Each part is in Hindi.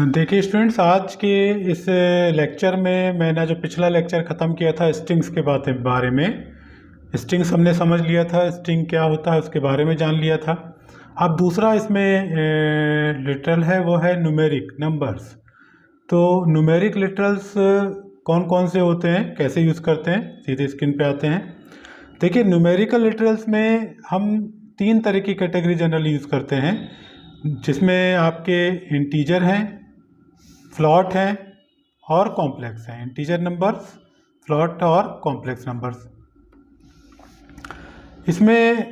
देखिए स्टूडेंट्स, आज के इस लेक्चर में मैंने जो पिछला लेक्चर ख़त्म किया था स्ट्रिंग्स के बारे में, स्ट्रिंग्स हमने समझ लिया था, स्ट्रिंग क्या होता है उसके बारे में जान लिया था। अब दूसरा इसमें लिटरल है, वो है न्यूमेरिक नंबर्स। तो न्यूमेरिक लिटरल्स कौन कौन से होते हैं, कैसे यूज़ करते हैं, सीधे स्क्रीन पे आते हैं। देखिए न्यूमेरिकल लिटरल्स में हम तीन तरह की कैटेगरी जनरली यूज़ करते हैं, जिसमें आपके इंटीजर हैं, फ्लॉट हैं और कॉम्प्लेक्स हैं। इंटीजर नंबर्स, फ्लॉट और कॉम्प्लेक्स नंबर्स। इसमें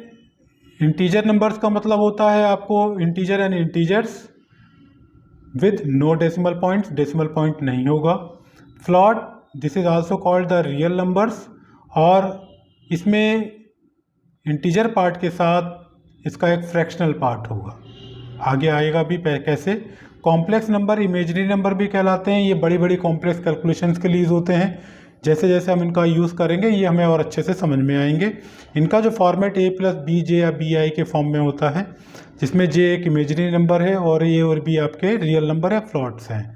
इंटीजर नंबर्स का मतलब होता है आपको integer and integers with no decimal points, decimal point नहीं होगा। Float, this is also called the real numbers, और इसमें इंटीजर पार्ट के साथ इसका एक फ्रैक्शनल पार्ट होगा, आगे आएगा भी कैसे। कॉम्प्लेक्स नंबर इमेजिनरी नंबर भी कहलाते हैं। ये बड़ी बड़ी कॉम्प्लेक्स कैलकुलेशंस के लिए यूज़ होते हैं। जैसे जैसे हम इनका यूज़ करेंगे ये हमें और अच्छे से समझ में आएंगे। इनका जो format a plus b j या बी आई के फॉर्म में होता है, जिसमें j एक इमेजिनरी नंबर है और a और b आपके रियल नंबर है, फ्लॉट्स हैं।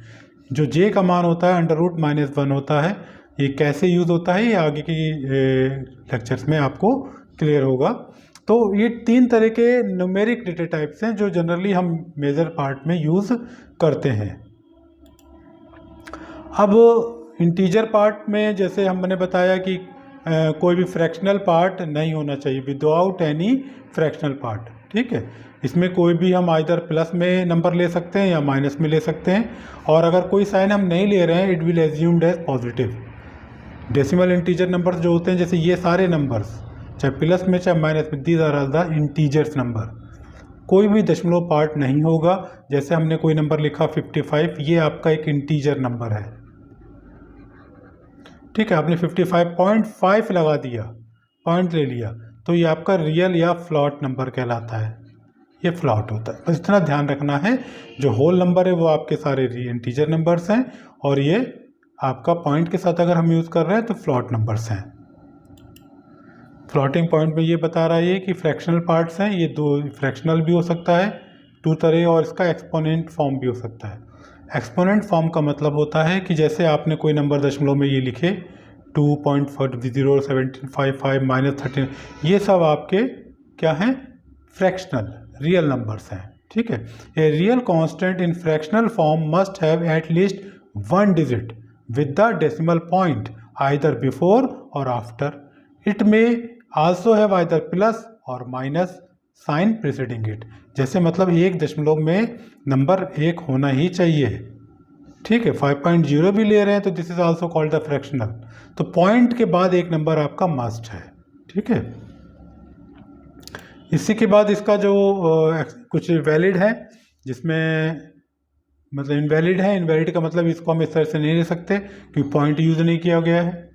जो j का मान होता है √-1 होता है। ये कैसे यूज़ होता है ये आगे की लेक्चर्स में आपको क्लियर होगा। तो ये तीन तरह के न्यूमेरिक डेटा टाइप्स हैं जो जनरली हम मेजर पार्ट में यूज़ करते हैं। अब इंटीजर पार्ट में जैसे हमने बताया कि कोई भी फ्रैक्शनल पार्ट नहीं होना चाहिए, विदाउट एनी फ्रैक्शनल पार्ट। ठीक है, इसमें कोई भी हम आइदर प्लस में नंबर ले सकते हैं या माइनस में ले सकते हैं, और अगर कोई साइन हम नहीं ले रहे हैं it will assumed as positive. Decimal integer numbers जो होते हैं, जैसे ये सारे नंबर्स चाहे प्लस में चाहे माइनस में, these are the integers number. कोई भी दशमलव पार्ट नहीं होगा। जैसे हमने कोई नंबर लिखा 55, ये आपका एक इंटीजर नंबर है। ठीक है, आपने 55.5 लगा दिया, पॉइंट ले लिया, तो ये आपका रियल या फ्लॉट नंबर कहलाता है। ये फ्लॉट होता है। बस इतना ध्यान रखना है, जो होल नंबर है वो आपके सारे इंटीजर नंबर्स हैं, और ये आपका पॉइंट के साथ अगर हम यूज़ कर रहे हैं तो फ्लॉट नंबर्स हैं। फ्लोटिंग पॉइंट में ये बता रहा है कि फ्रैक्शनल पार्ट्स हैं, ये दो फ्रैक्शनल भी हो सकता है टू तरह, और इसका एक्सपोनेंट फॉर्म भी हो सकता है। एक्सपोनेंट फॉर्म का मतलब होता है कि जैसे आपने कोई नंबर दशमलव में ये लिखे 2.01755 -13, ये सब आपके क्या हैं, फ्रैक्शनल रियल नंबर्स हैं। ठीक है, a real constant in fractional form must have at least 1 digit with the decimal point either before और आफ्टर। इट में आल्सो हैव आइदर प्लस और माइनस साइन प्रीसीडिंग इट। जैसे मतलब एक दशमलव में नंबर एक होना ही चाहिए। ठीक है, 5.0 भी ले रहे हैं तो this is also called the fractional. तो पॉइंट के बाद एक नंबर आपका मस्ट है। ठीक है, इसी के बाद इसका जो कुछ वैलिड है, जिसमें मतलब इनवैलिड है। इनवैलिड का मतलब इसको हम इस तरह से नहीं ले सकते क्योंकि पॉइंट यूज़ नहीं किया गया है।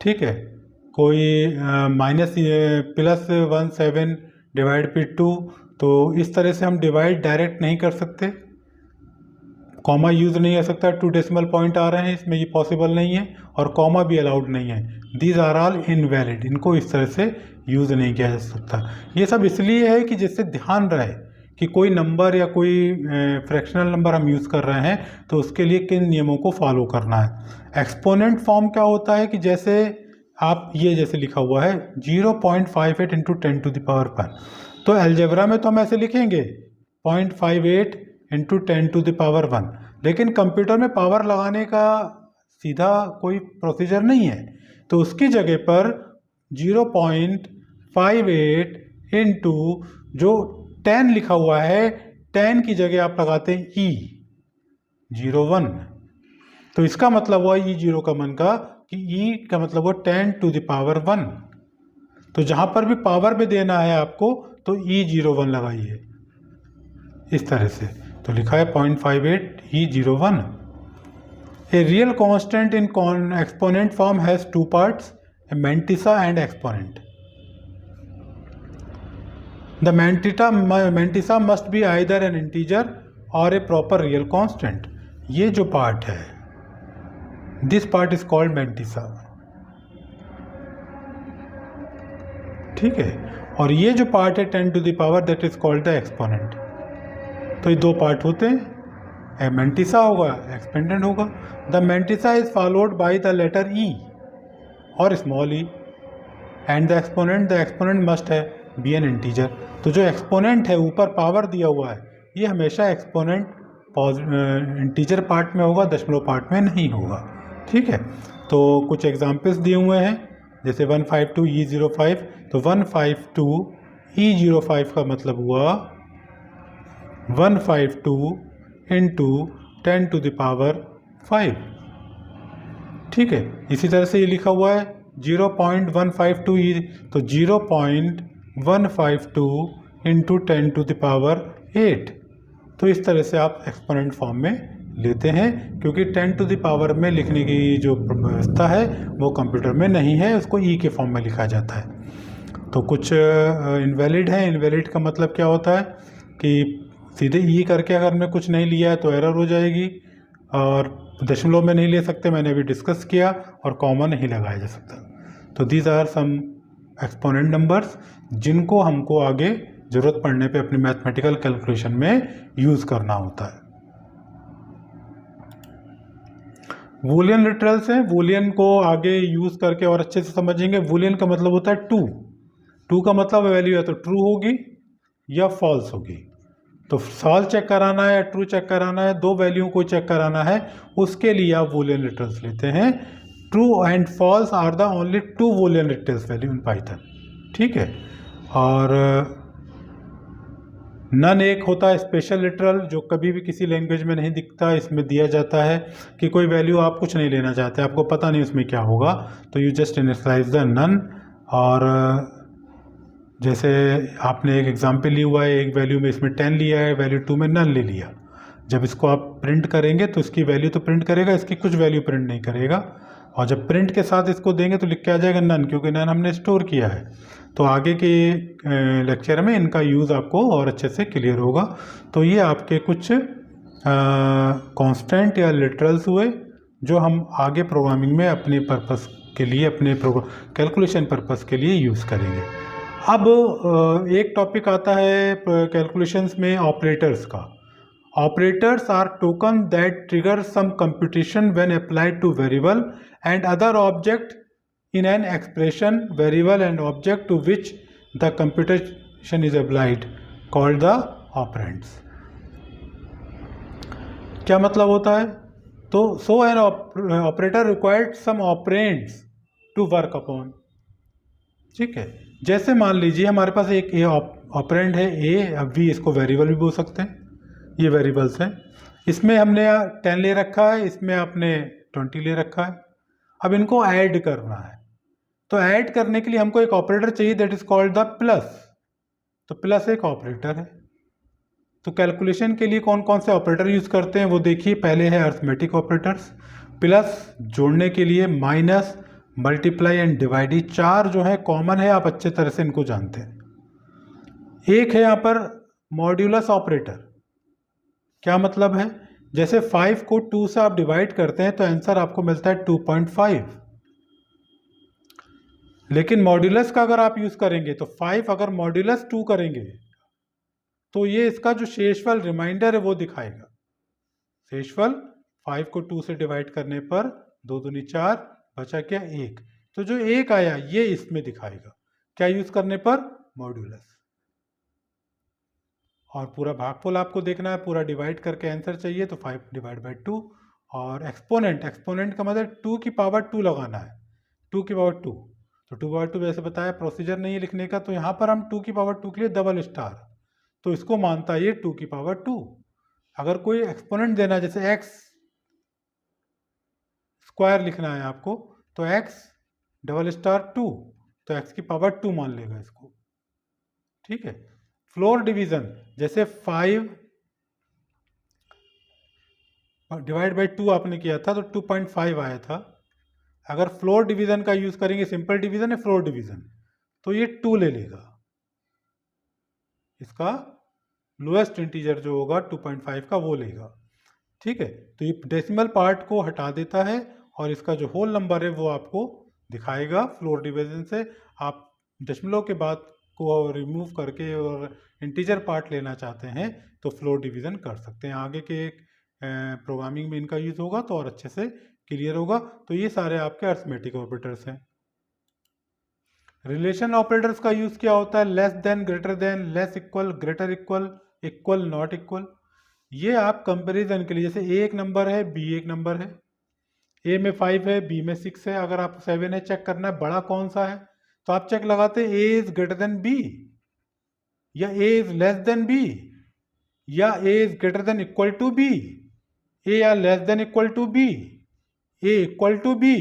ठीक है, कोई -+17 डिवाइड बाई 2, तो इस तरह से हम डिवाइड डायरेक्ट नहीं कर सकते। कॉमा यूज़ नहीं हो सकता, 2 डेसिमल पॉइंट आ रहे हैं इसमें, ये पॉसिबल नहीं है, और कॉमा भी अलाउड नहीं है। दीज आर ऑल इनवैलिड, इनको इस तरह से यूज़ नहीं किया जा सकता। ये सब इसलिए है कि जिससे ध्यान रहे कि कोई नंबर या कोई फ्रैक्शनल नंबर हम यूज़ कर रहे हैं तो उसके लिए किन नियमों को फॉलो करना है। एक्सपोनेंट फॉर्म क्या होता है कि जैसे आप ये जैसे लिखा हुआ है 0.58 × 10⁻⁻1, तो अलजेब्रा में तो हम ऐसे लिखेंगे 0.58 × 10⁻1, लेकिन कंप्यूटर में पावर लगाने का सीधा कोई प्रोसीजर नहीं है, तो उसकी जगह पर 0.58 × जो 10 लिखा हुआ है, 10 की जगह आप लगाते हैं E01। तो इसका मतलब हुआ E0 का मन का कि E का मतलब हुआ 10⁻1। तो जहाँ पर भी पावर में देना है आपको तो E01 लगाइए इस तरह से। तो लिखा है 0.58 E01। A real constant in exponent form has 2 parts, A mantissa and exponent. The mantissa must be either an integer or a proper real constant. ये जो पार्ट है, this part is called mantissa। ठीक है, और ये जो पार्ट है 10⁻, that is called the exponent। तो ये दो पार्ट होते हैं। मैंटिसा होगा, एक्सपेंडेंट होगा। The mantissa is followed by the letter E और small E and the exponent must है बी एन इंटीजर। तो जो एक्सपोनेंट है ऊपर पावर दिया हुआ है ये हमेशा एक्सपोनेंट इंटीजर पार्ट में होगा, दशमलव पार्ट में नहीं होगा। ठीक है, तो कुछ एग्जाम्पल्स दिए हुए हैं जैसे 152E05। तो 152E05 का मतलब हुआ 152 इंटू 10⁵। ठीक है, इसी तरह से ये लिखा हुआ है 0.152 तो 0.152 इंटू 10⁸। तो इस तरह से आप एक्सपोनेंट फॉर्म में लेते हैं, क्योंकि 10 में लिखने की जो व्यवस्था है वो कंप्यूटर में नहीं है, उसको ई के फॉर्म में लिखा जाता है। तो कुछ इनवैलिड है। इनवैलिड का मतलब क्या होता है कि सीधे ई करके अगर हमने कुछ नहीं लिया है तो एरर हो जाएगी, और दशमलव में नहीं ले सकते, मैंने अभी डिस्कस किया, और कॉमा नहीं लगाया जा सकता। तो these are some exponent numbers जिनको हमको आगे ज़रूरत पड़ने पे अपनी मैथमेटिकल कैलकुलेशन में यूज़ करना होता है। वूलियन लिटरल्स हैं, वूलियन को आगे यूज़ करके और अच्छे से समझेंगे। वूलियन का मतलब होता है टू का मतलब वैल्यू है तो ट्रू होगी या फॉल्स होगी। तो फॉल्स चेक कराना है या ट्रू चेक कराना है, दो वैल्यू को चेक कराना है, उसके लिए आप वूलियन लिटरल्स लेते हैं। True and false are the only two boolean literals value in Python. ठीक है, और नन एक होता है स्पेशल लिटरल, जो कभी भी किसी लैंग्वेज में नहीं दिखता। इसमें दिया जाता है कि कोई वैल्यू आप कुछ नहीं लेना चाहते, आपको पता नहीं उसमें क्या होगा, तो you just initialize the none. और जैसे आपने एक एग्जाम्पल लिया हुआ है, एक वैल्यू में इसमें 10 लिया है, वैल्यू 2 में नन ले लिया। जब इसको आप प्रिंट करेंगे तो इसकी वैल्यू तो प्रिंट करेगा, इसकी कुछ वैल्यू प्रिंट नहीं करेगा, और जब प्रिंट के साथ इसको देंगे तो लिख के आ जाएगा नन, क्योंकि नन हमने स्टोर किया है। तो आगे के लेक्चर में इनका यूज़ आपको और अच्छे से क्लियर होगा। तो ये आपके कुछ कांस्टेंट या लिटरल्स हुए जो हम आगे प्रोग्रामिंग में अपने पर्पस के लिए, अपने कैलकुलेशन पर्पस के लिए यूज़ करेंगे। अब एक टॉपिक आता है कैलकुलेशंस में ऑपरेटर्स का। Operators are token that trigger some computation when applied to variable and other object in an expression, variable and object to which the computation is applied, called the operands। क्या मतलब होता है? तो so an operator required some operands to work upon। ठीक है, जैसे मान लीजिए हमारे पास एक ए ऑपरेंड है ए, अब भी इसको वेरिएबल भी बोल सकते हैं, ये वेरिएबल्स हैं। इसमें हमने 10 ले रखा है, इसमें आपने 20 ले रखा है। अब इनको ऐड करना है, तो ऐड करने के लिए हमको एक ऑपरेटर चाहिए, that is called the plus. तो प्लस एक ऑपरेटर है। तो कैलकुलेशन के लिए कौन कौन से ऑपरेटर यूज करते हैं वो देखिए। पहले है अर्थमेटिक ऑपरेटर्स, प्लस जोड़ने के लिए, माइनस, मल्टीप्लाई एंड डिवाइड, ये चार जो है कॉमन है, आप अच्छे तरह से इनको जानते हैं। एक है यहाँ पर मॉड्यूलस ऑपरेटर। क्या मतलब है? जैसे 5 को 2 से आप डिवाइड करते हैं तो आंसर आपको मिलता है 2.5, लेकिन मॉड्यूलस का अगर आप यूज करेंगे तो 5 अगर मॉड्यूलस 2 करेंगे तो ये इसका जो शेषफल रिमाइंडर है वो दिखाएगा। शेषफल 5 को 2 से डिवाइड करने पर 2 दूनी 4, बचा क्या 1, तो जो 1 आया ये इसमें दिखाएगा। क्या यूज करने पर? मॉड्यूलस। और पूरा भागफल आपको देखना है, पूरा डिवाइड करके आंसर चाहिए तो 5 डिवाइड बाई 2। और एक्सपोनेंट, एक्सपोनेंट का मतलब 2 की पावर 2 लगाना है, 2 की पावर 2। तो 2 पावर 2 वैसे बताया, प्रोसीजर नहीं है लिखने का, तो यहाँ पर हम 2 की पावर 2 के लिए डबल स्टार, तो इसको मानता है ये 2 की पावर 2। अगर कोई एक्सपोनेंट देना है, जैसे एक्स स्क्वायर लिखना है आपको, तो एक्स डबल स्टार 2, तो एक्स की पावर 2 मान लेगा इसको। ठीक है, फ्लोर डिवीजन, जैसे 5 डिवाइड बाई 2 आपने किया था तो 2.5 आया था। अगर फ्लोर डिवीजन का यूज करेंगे, सिंपल डिवीजन है फ्लोर डिवीजन, तो ये 2 ले लेगा। इसका लोएस्ट इंटीजर जो होगा 2.5 का वो लेगा। ठीक है, तो ये डेसिमल पार्ट को हटा देता है और इसका जो होल नंबर है वो आपको दिखाएगा फ्लोर डिवीजन से। आप दशमलव के बाद को रिमूव करके और इंटीजर पार्ट लेना चाहते हैं तो फ्लोर डिवीजन कर सकते हैं। आगे के प्रोग्रामिंग में इनका यूज़ होगा तो और अच्छे से क्लियर होगा। तो ये सारे आपके अरिथमेटिक ऑपरेटर्स हैं। रिलेशन ऑपरेटर्स का यूज़ क्या होता है? Less than, greater than, less equal, greater equal, equal, not equal. ये आप कंपैरिजन के लिए, जैसे ए एक नंबर है, बी एक नंबर है, ए में 5 है, बी में 6 है, अगर आपको 7 है चेक करना है बड़ा कौन सा है, तो आप चेक लगाते हैं A is greater than B, या A is less than B, या A is greater than equal to B, A या less than equal to B, A equal to B,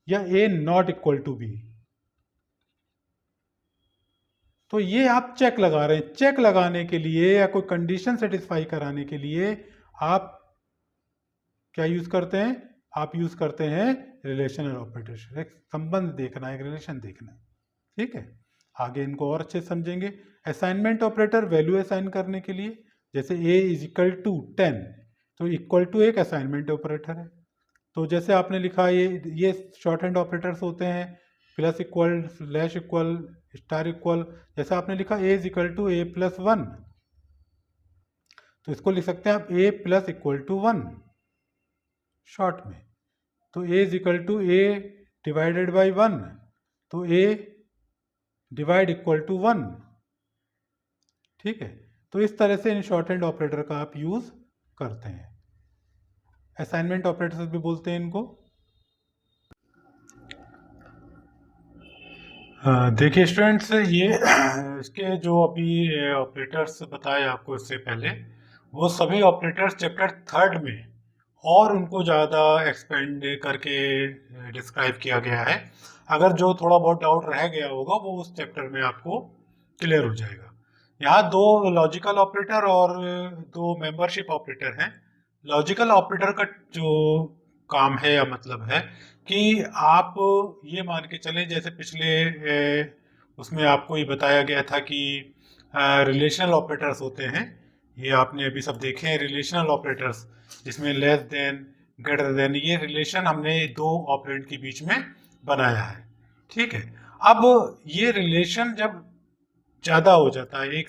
या A not equal to B. तो ये आप चेक लगा रहे हैं। चेक लगाने के लिए या कोई कंडीशन सेटिस्फाई कराने के लिए आप क्या यूज करते हैं? आप यूज करते हैं रिलेशनल ऑपरेटर। एक संबंध देखना है, एक रिलेशन देखना है। ठीक है, आगे इनको और अच्छे से समझेंगे। असाइनमेंट ऑपरेटर वैल्यू असाइन करने के लिए, जैसे a इज इक्वल टू 10, तो इक्वल टू एक असाइनमेंट ऑपरेटर है। तो जैसे आपने लिखा ये शॉर्ट हैंड ऑपरेटर्स होते हैं, plus equal, slash equal, star equal. जैसे आपने लिखा a is equal to a plus 1, तो इसको लिख सकते हैं आप a plus equal to 1 short में। तो a is equal to a divided by 1, तो a डिवाइड इक्वल टू 1। ठीक है, तो इस तरह से इन शॉर्ट हैंड ऑपरेटर का आप यूज करते हैं। असाइनमेंट ऑपरेटर्स भी बोलते हैं इनको। देखिए स्टूडेंट्स, ये इसके जो अभी ऑपरेटर्स बताए आपको इससे पहले, वो सभी ऑपरेटर्स चैप्टर 3 में और उनको ज़्यादा एक्सपेंड करके डिस्क्राइब किया गया है। अगर जो थोड़ा बहुत डाउट रह गया होगा वो उस चैप्टर में आपको क्लियर हो जाएगा। यहाँ 2 लॉजिकल ऑपरेटर और 2 मेंबरशिप ऑपरेटर हैं। लॉजिकल ऑपरेटर का जो काम है या मतलब है कि आप ये मान के चलें, जैसे पिछले उसमें आपको ये बताया गया था कि रिलेशनल ऑपरेटर्स होते हैं। ये आपने अभी सब देखे हैं रिलेशनल ऑपरेटर्स, जिसमें लेस देन, ग्रेटर देन, ये रिलेशन हमने 2 ऑपरेंड के बीच में बनाया है। ठीक है, अब ये रिलेशन जब ज़्यादा हो जाता है,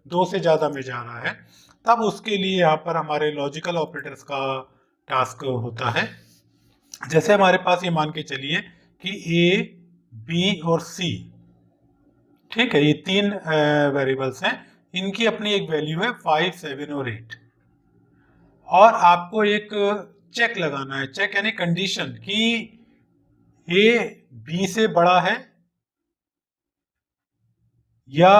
2 से ज़्यादा में जा रहा है, तब उसके लिए यहाँ पर हमारे लॉजिकल ऑपरेटर्स का टास्क होता है। जैसे हमारे पास ये मान के चलिए कि ए, बी और सी, ठीक है, ये 3 वेरिएबल्स हैं, इनकी अपनी एक वैल्यू है 5, 7 और 8, और आपको एक चेक लगाना है। चेक यानी कंडीशन कि ए बी से बड़ा है या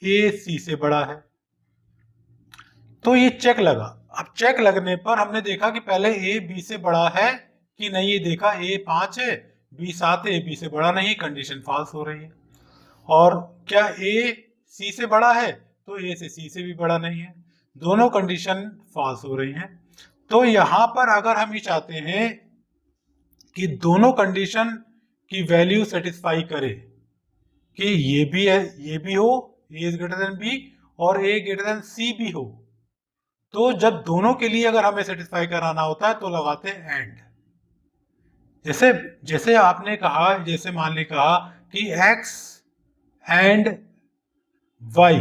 ए सी से बड़ा है। तो ये चेक लगा। अब चेक लगने पर हमने देखा कि पहले ए बी से बड़ा है कि नहीं, ये देखा ए 5 है, बी 7 है, बी से बड़ा नहीं, कंडीशन फॉल्स हो रही है। और क्या ए सी से बड़ा है, तो ए से सी से भी बड़ा नहीं है, दोनों कंडीशन फॉल्स हो रही हैं। तो यहां पर अगर हम ये चाहते हैं कि दोनों कंडीशन की वैल्यू सेटिस्फाई करे कि ये भी है, ये भी हो, ए इज ग्रेटर देन बी, और ए ग्रेटर देन सी भी हो, तो जब दोनों के लिए अगर हमें सेटिस्फाई कराना होता है तो लगाते हैं एंड। जैसे जैसे आपने कहा, जैसे मान ली कहा कि x एंड y,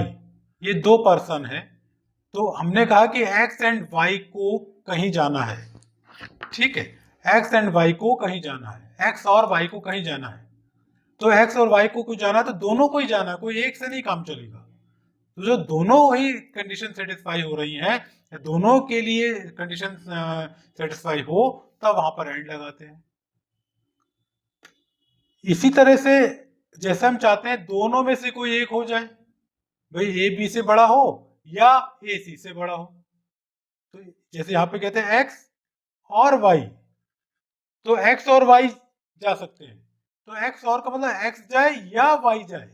ये 2 पर्सन है, तो हमने कहा कि x एंड y को कहीं जाना है। ठीक है, x एंड y को कहीं जाना है, x और y को कहीं जाना है। तो x और y को कुछ जाना है तो दोनों को ही जाना है, कोई एक से नहीं काम चलेगा। तो जो दोनों ही कंडीशन सेटिस्फाई हो रही हैं, दोनों के लिए कंडीशन सेटिस्फाई हो, तब वहां पर एंड लगाते हैं। इसी तरह से जैसे हम चाहते हैं दोनों में से कोई एक हो जाए, भाई ए बी से बड़ा हो या ए सी से बड़ा हो, तो जैसे यहां पे कहते हैं एक्स और वाई, तो एक्स और वाई जा सकते हैं, तो एक्स और का मतलब एक्स जाए या वाई जाए,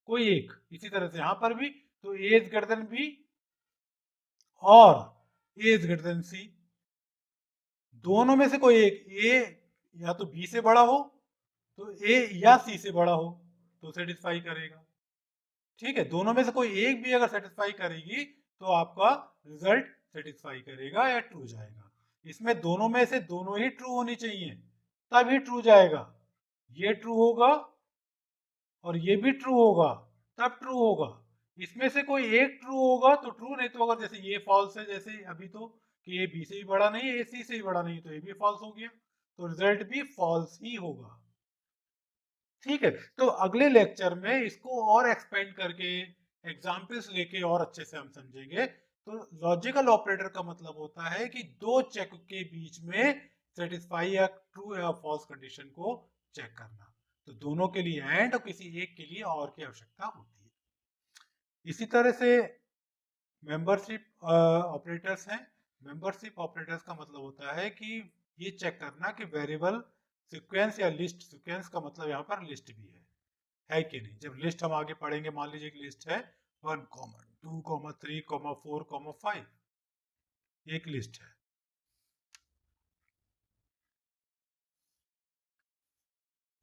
कोई एक। इसी तरह से यहां पर भी, तो ए इज ग्रेटर देन बी और ए इज ग्रेटर देन सी, दोनों में से कोई एक, ए या तो बी से बड़ा हो, तो ए या सी से बड़ा हो, तो सेटिस्फाई करेगा। ठीक है, दोनों में से कोई एक भी अगर सेटिस्फाई करेगी तो आपका रिजल्ट सेटिस्फाई करेगा या ट्रू जाएगा। इसमें दोनों में से दोनों ही ट्रू होनी चाहिए, तभी ट्रू जाएगा। ये ट्रू होगा और ये भी ट्रू होगा, तब ट्रू होगा। इसमें से कोई एक ट्रू होगा तो ट्रू, नहीं तो अगर जैसे ये फॉल्स है, जैसे अभी तो कि ये बी से भी बड़ा नहीं है, ए सी से भी बड़ा नहीं है, तो ये भी फॉल्स हो गया, तो रिजल्ट भी फॉल्स ही होगा। ठीक है, तो अगले लेक्चर में इसको और एक्सपेंड करके एग्जाम्पल्स लेके और अच्छे से हम समझेंगे। तो लॉजिकल ऑपरेटर का मतलब होता है कि दो चेक के बीच में सेटिस्फाई या ट्रू या फॉल्स कंडीशन को चेक करना। तो दोनों के लिए एंड और किसी एक के लिए और की आवश्यकता होती है। इसी तरह से मेंबरशिप ऑपरेटर्स हैं। मेंबरशिप ऑपरेटर्स का मतलब होता है कि ये चेक करना कि वेरिएबल सीक्वेंस या लिस्ट, सीक्वेंस का मतलब यहाँ पर लिस्ट भी है कि नहीं। जब लिस्ट हम आगे पढ़ेंगे, मान लीजिए एक लिस्ट है 1, 2, 3, 4, 5, एक लिस्ट है।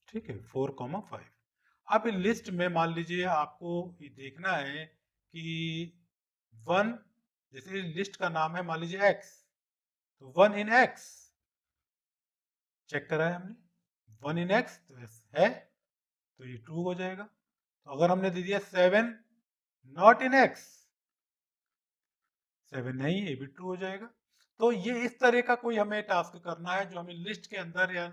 ठीक है, 4, 5। अब इस लिस्ट में मान लीजिए आपको ये देखना है कि 1, जैसे लिस्ट का नाम है मान लीजिए x, तो 1 इन x चेक करा है हमने, 1 इन x तो है, तो ये ट्रू हो जाएगा। तो अगर हमने दे दिया 7 नॉट इन x, 7 नहीं, ये भी ट्रू हो जाएगा। तो ये इस तरह का कोई हमें टास्क करना है जो हमें लिस्ट के अंदर या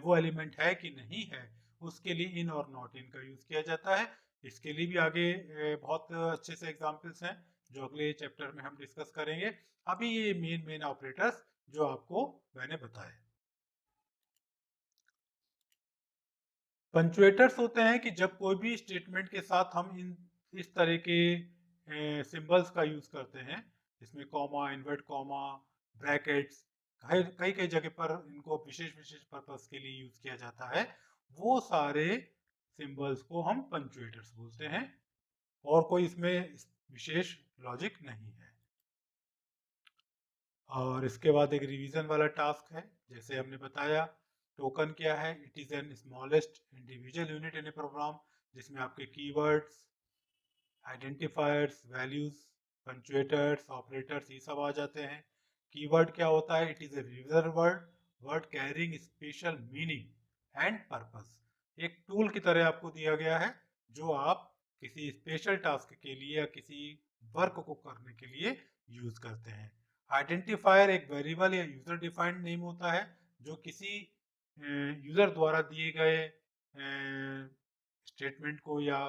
वो एलिमेंट है कि नहीं है, उसके लिए इन और नॉट इन का यूज किया जाता है। इसके लिए भी आगे बहुत अच्छे से एग्जांपल्स हैं जो अगले चैप्टर में हम डिस्कस करेंगे। अभी ये मेन ऑपरेटर्स जो आपको मैंने बताए। पंचुएटर्स होते हैं कि जब कोई भी स्टेटमेंट के साथ हम इन इस तरह के सिंबल्स का यूज करते हैं, इसमें कॉमा, इन्वर्ट कॉमा, ब्रैकेट्स, कई कई कई जगह पर इनको विशेष विशेष पर्पस के लिए यूज किया जाता है। वो सारे सिंबल्स को हम पंचुएटर्स बोलते हैं, और कोई इसमें विशेष लॉजिक नहीं है। और इसके बाद एक रिवीजन वाला टास्क है। जैसे हमने बताया, टोकन क्या है, it is an smallest individual unit in a program, जिसमें आपके keywords, identifiers, values, punctuators, operators ये सब आ जाते हैं। कीवर्ड क्या होता है, it is a reserved word, word carrying special meaning and purpose. एक टूल की तरह आपको दिया गया है जो आप किसी स्पेशल टास्क के लिए या किसी वर्क को करने के लिए यूज करते हैं। आइडेंटिफायर एक वेरिएबल या यूजर डिफाइंड नेम होता है जो किसी यूजर द्वारा दिए गए स्टेटमेंट को या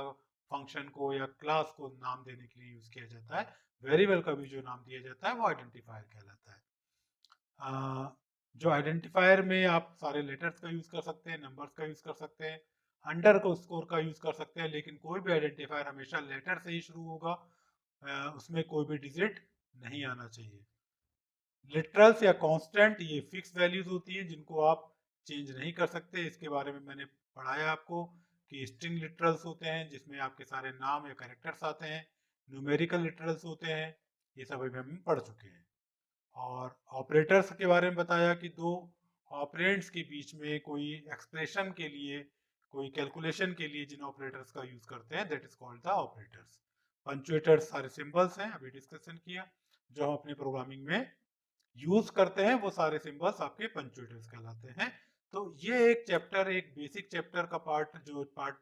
फंक्शन को या क्लास को नाम देने के लिए यूज किया जाता है। वेरिएबल का भी जो नाम दिया जाता है वो आइडेंटिफायर कहलाता है। जो आइडेंटिफायर में आप सारे लेटर्स का यूज कर सकते हैं, नंबर्स का यूज कर सकते हैं, अंडर को स्कोर का यूज कर सकते हैं, लेकिन कोई भी आइडेंटिफायर हमेशा लेटर से ही शुरू होगा, उसमें कोई भी डिजिट नहीं आना चाहिए। लिटरल्स या कांस्टेंट ये फिक्स वैल्यूज होती हैं जिनको आप चेंज नहीं कर सकते। इसके बारे में मैंने पढ़ाया आपको कि स्ट्रिंग लिटरल्स होते हैं जिसमें आपके सारे नाम या कैरेक्टर्स आते हैं, न्यूमेरिकल लिटरल्स होते हैं, ये सब अभी हम पढ़ चुके हैं। और ऑपरेटर्स के बारे में बताया कि दो ऑपरेंड्स के बीच में कोई एक्सप्रेशन के लिए, कोई कैलकुलेशन के लिए जिन ऑपरेटर्स का यूज करते हैं, that is called the operators. Punctuators सारे सिंबल्स हैं, अभी डिस्कशन किया, जो हम अपने प्रोग्रामिंग में यूज करते हैं, वो सारे सिंबल्स आपके पंचुएटर्स कहलाते हैं। तो ये एक चैप्टर, एक बेसिक चैप्टर का पार्ट, जो पार्ट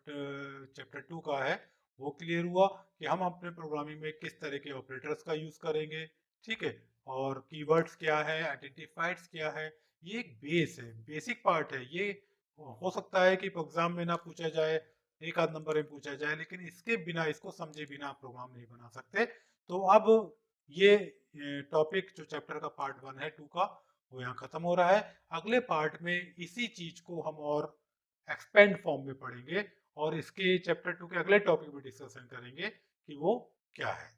चैप्टर 2 का है, वो क्लियर हुआ कि हम अपने प्रोग्रामिंग में किस तरह के ऑपरेटर्स का यूज करेंगे। ठीक है, और कीवर्ड्स क्या है, आइडेंटिफाइड्स क्या है, ये एक बेस है, बेसिक पार्ट है। ये हो सकता है कि एग्जाम में ना पूछा जाए, एक आध नंबर में पूछा जाए, लेकिन इसके बिना, इसको समझे बिना आप प्रोग्राम नहीं बना सकते। तो अब ये टॉपिक जो चैप्टर का पार्ट 1 है 2 का, वो यहाँ खत्म हो रहा है। अगले पार्ट में इसी चीज को हम और एक्सपेंड फॉर्म में पढ़ेंगे और इसके चैप्टर 2 के अगले टॉपिक में डिस्कशन करेंगे कि वो क्या है।